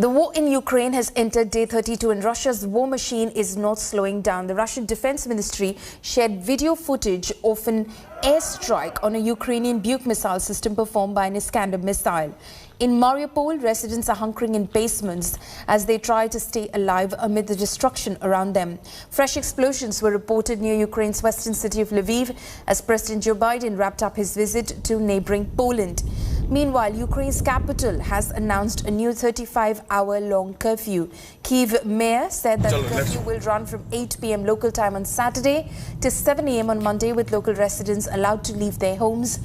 The war in Ukraine has entered day 32 and Russia's war machine is not slowing down. The Russian Defense Ministry shared video footage of an airstrike on a Ukrainian Buk missile system performed by an Iskander missile. In Mariupol, residents are hunkering in basements as they try to stay alive amid the destruction around them. Fresh explosions were reported near Ukraine's western city of Lviv as President Joe Biden wrapped up his visit to neighboring Poland. Meanwhile, Ukraine's capital has announced a new 35-hour-long curfew. Kyiv mayor said that the curfew will run from 8 p.m. local time on Saturday to 7 a.m. on Monday, with local residents allowed to leave their homes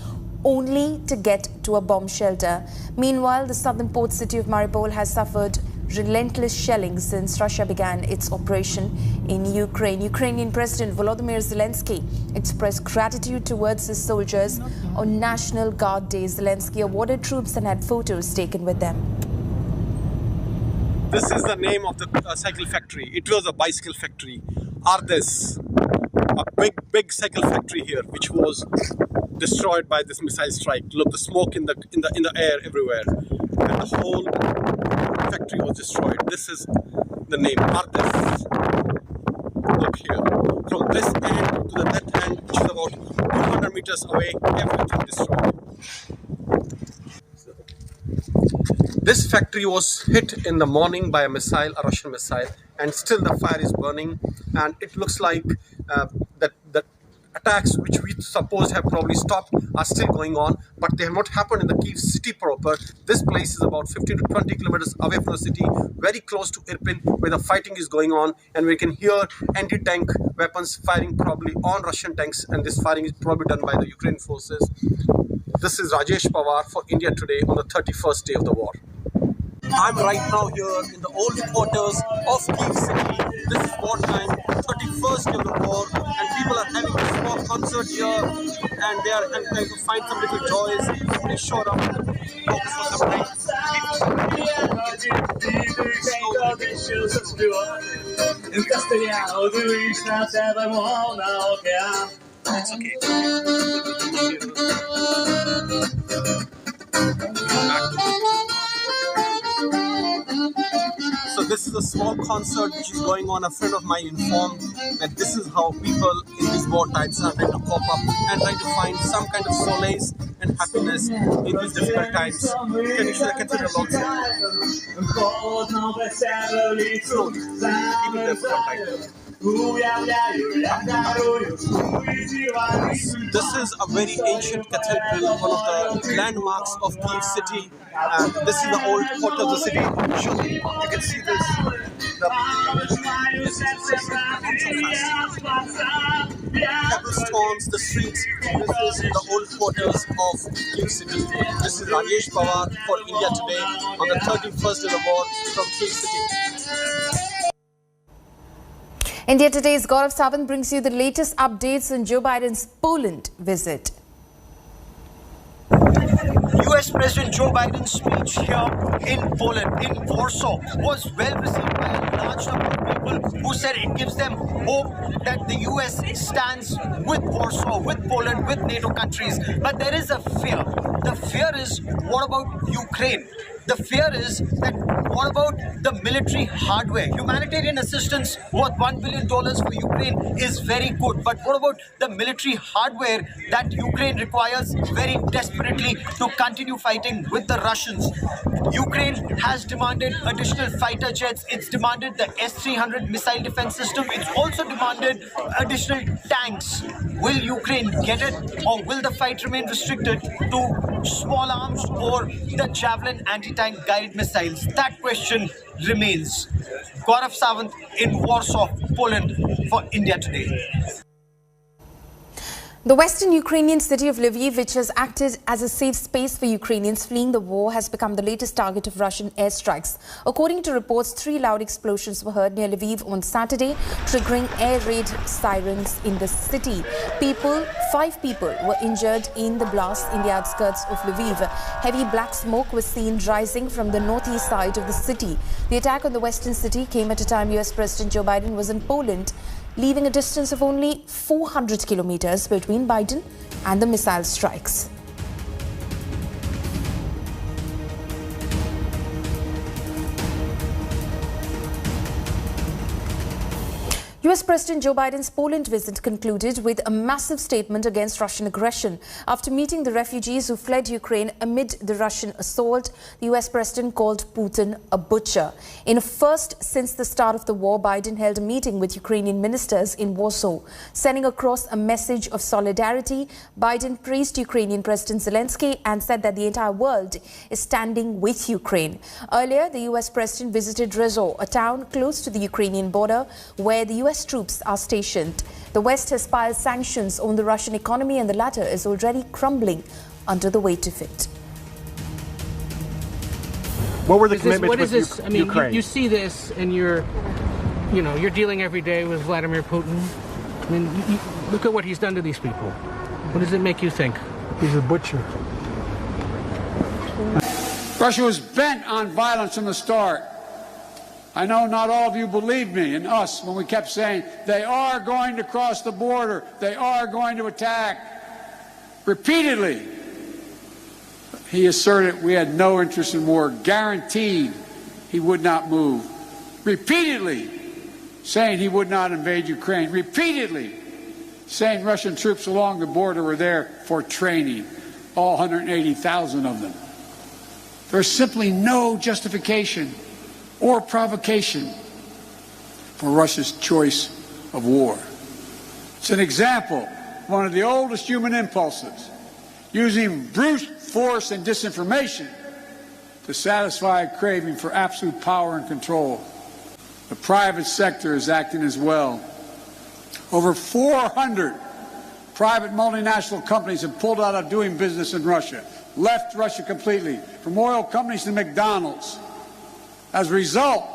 only to get to a bomb shelter. Meanwhile, the southern port city of Mariupol has suffered relentless shelling since Russia began its operation in Ukraine. Ukrainian President Volodymyr Zelensky expressed gratitude towards his soldiers on National Guard Day. Zelensky awarded troops and had photos taken with them. This is the name of the cycle factory. It was a bicycle factory. Ardes, a big cycle factory here, which was destroyed by this missile strike. Look, the smoke in the air everywhere, and the whole factory was destroyed. This is the name, Ardes. Look here, from this end to the that end, which is about 200 meters away, everything destroyed. This factory was hit in the morning by a missile, a Russian missile, and still the fire is burning. And it looks like that attacks, which we suppose have probably stopped, are still going on, but they have not happened in the Kyiv city proper. This place is about 15 to 20 kilometers away from the city, very close to Irpin, where the fighting is going on, and we can hear anti-tank weapons firing probably on Russian tanks, and this firing is probably done by the Ukrainian forces. This is Rajesh Pawar for India Today on the 31st day of the war. I'm right now here in the old quarters of Kyiv city. This is wartime, 31st day of the war, and people are having a small concert here, and they are trying to find some little joys. Please show up, focus for some time. It's okay. So this is a small concert which is going on. A friend of mine informed that this is how people in these war times are trying to cope up and trying to find some kind of solace and happiness in these difficult times. Can you show the cathedral also? So, keep it there for a time. This is a very ancient cathedral, one of the landmarks of Kyiv city. And this is the old quarter of the city. You can see this. Cobblestones, the streets. This is the old quarters of Kyiv city. This is Rajesh Pawar for India Today on the 31st day of the war from Kyiv city. India Today's Gaurav Sawant brings you the latest updates on Joe Biden's Poland visit. US President Joe Biden's speech here in Poland, in Warsaw, was well received by a large number of people who said it gives them hope that the US stands with Warsaw, with Poland, with NATO countries. But there is a fear. The fear is, what about Ukraine? The fear is that what about the military hardware? Humanitarian assistance worth $1 billion for Ukraine is very good. But what about the military hardware that Ukraine requires very desperately to continue fighting with the Russians? Ukraine has demanded additional fighter jets. It's demanded the S-300 missile defense system. It's also demanded additional tanks. Will Ukraine get it, or will the fight remain restricted to small arms or the Javelin anti-tank guided missiles? That question remains. Gaurav Sawant in Warsaw, Poland for India Today. The western Ukrainian city of Lviv, which has acted as a safe space for Ukrainians fleeing the war, has become the latest target of Russian airstrikes. According to reports, 3 loud explosions were heard near Lviv on Saturday, triggering air raid sirens in the city. 5 people were injured in the blast in the outskirts of Lviv. Heavy black smoke was seen rising from the northeast side of the city. The attack on the western city came at a time US President Joe Biden was in Poland, leaving a distance of only 400 kilometers between Biden and the missile strikes. US President Joe Biden's Poland visit concluded with a massive statement against Russian aggression. After meeting the refugees who fled Ukraine amid the Russian assault, the US President called Putin a butcher. In a first since the start of the war, Biden held a meeting with Ukrainian ministers in Warsaw. Sending across a message of solidarity, Biden praised Ukrainian President Zelensky and said that the entire world is standing with Ukraine. Earlier, the US President visited Ryazov, a town close to the Ukrainian border, where the US troops are stationed. The West has piled sanctions on the Russian economy, and the latter is already crumbling under the weight of it. What were the commitments with this? I mean, Ukraine? you see this, and you're dealing every day with Vladimir Putin. I mean, look at what he's done to these people. What does it make you think? He's a butcher. Russia was bent on violence from the start. I know not all of you believed me and us when we kept saying they are going to cross the border, they are going to attack. Repeatedly, he asserted we had no interest in war, guaranteed he would not move. Repeatedly saying he would not invade Ukraine. Repeatedly saying Russian troops along the border were there for training, all 180,000 of them. There's simply no justification or provocation for Russia's choice of war. It's an example of one of the oldest human impulses, using brute force and disinformation to satisfy a craving for absolute power and control. The private sector is acting as well. Over 400 private multinational companies have pulled out of doing business in Russia, left Russia completely, from oil companies to McDonald's. As a result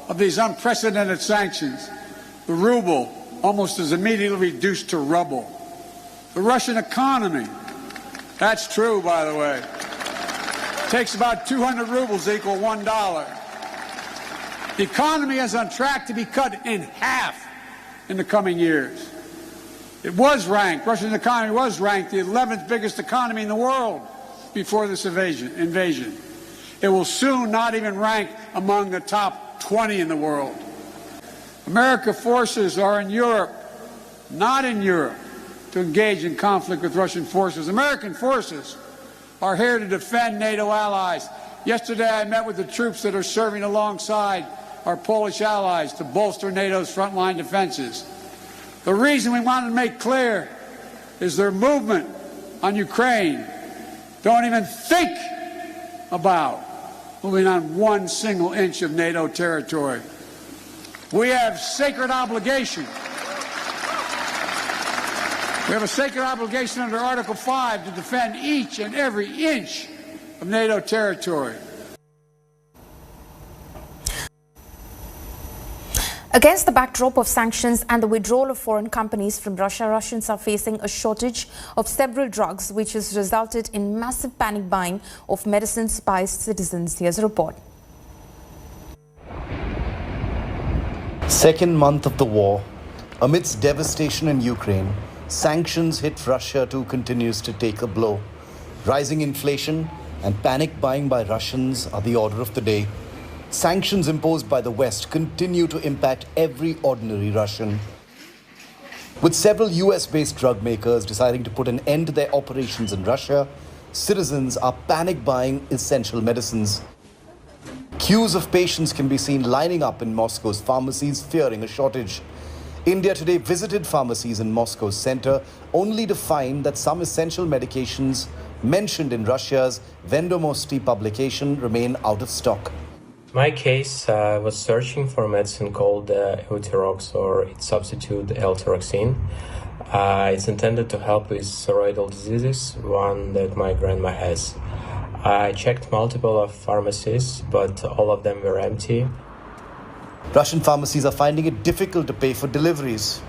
of these unprecedented sanctions, the ruble almost is immediately reduced to rubble. The Russian economy, that's true, by the way, takes about 200 rubles to equal $1. The economy is on track to be cut in half in the coming years. It was ranked, Russia's economy was ranked the 11th biggest economy in the world before this invasion. It will soon not even rank among the top 20 in the world. American forces are in Europe, not in Europe, to engage in conflict with Russian forces. American forces are here to defend NATO allies. Yesterday I met with the troops that are serving alongside our Polish allies to bolster NATO's frontline defenses. The reason we want to make clear is their movement on Ukraine don't even think about moving on one single inch of NATO territory. We have sacred obligation. We have a sacred obligation under Article 5 to defend each and every inch of NATO territory. Against the backdrop of sanctions and the withdrawal of foreign companies from Russia, Russians are facing a shortage of several drugs, which has resulted in massive panic buying of medicines by citizens. Here's a report. Second month of the war. Amidst devastation in Ukraine, sanctions hit Russia too continues to take a blow. Rising inflation and panic buying by Russians are the order of the day. Sanctions imposed by the West continue to impact every ordinary Russian. With several US-based drug makers deciding to put an end to their operations in Russia, citizens are panic buying essential medicines. Queues of patients can be seen lining up in Moscow's pharmacies, fearing a shortage. India Today visited pharmacies in Moscow's center only to find that some essential medications mentioned in Russia's Vendomosti publication remain out of stock. My case was searching for a medicine called Eutirox, or its substitute L-thyroxine. It's intended to help with steroidal diseases, one that my grandma has. I checked multiple of pharmacies, but all of them were empty. Russian pharmacies are finding it difficult to pay for deliveries.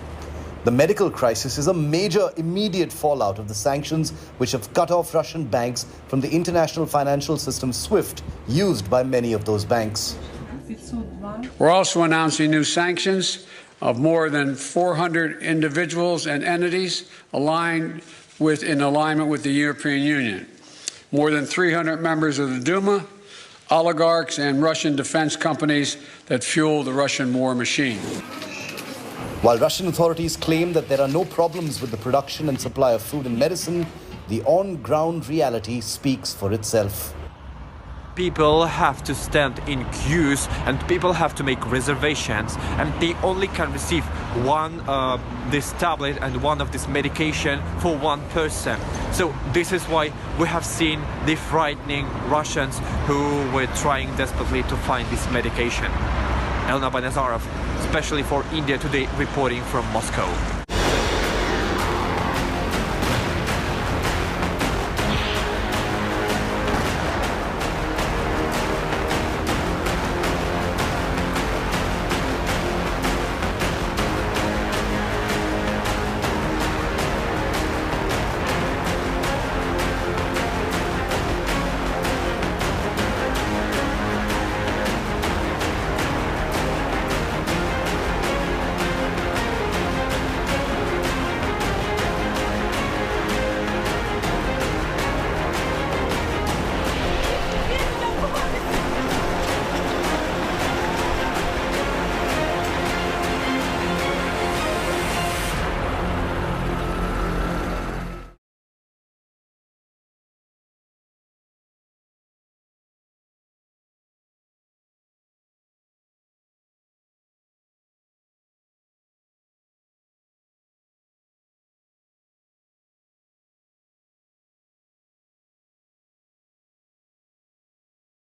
The medical crisis is a major immediate fallout of the sanctions which have cut off Russian banks from the international financial system SWIFT used by many of those banks. We're also announcing new sanctions of more than 400 individuals and entities in alignment with the European Union. More than 300 members of the Duma, oligarchs and Russian defense companies that fuel the Russian war machine. While Russian authorities claim that there are no problems with the production and supply of food and medicine, the on-ground reality speaks for itself. People have to stand in queues and people have to make reservations, and they only can receive this tablet and one of this medication for one person. So this is why we have seen the frightening Russians who were trying desperately to find this medication. Elna Banazarov, especially for India Today, reporting from Moscow.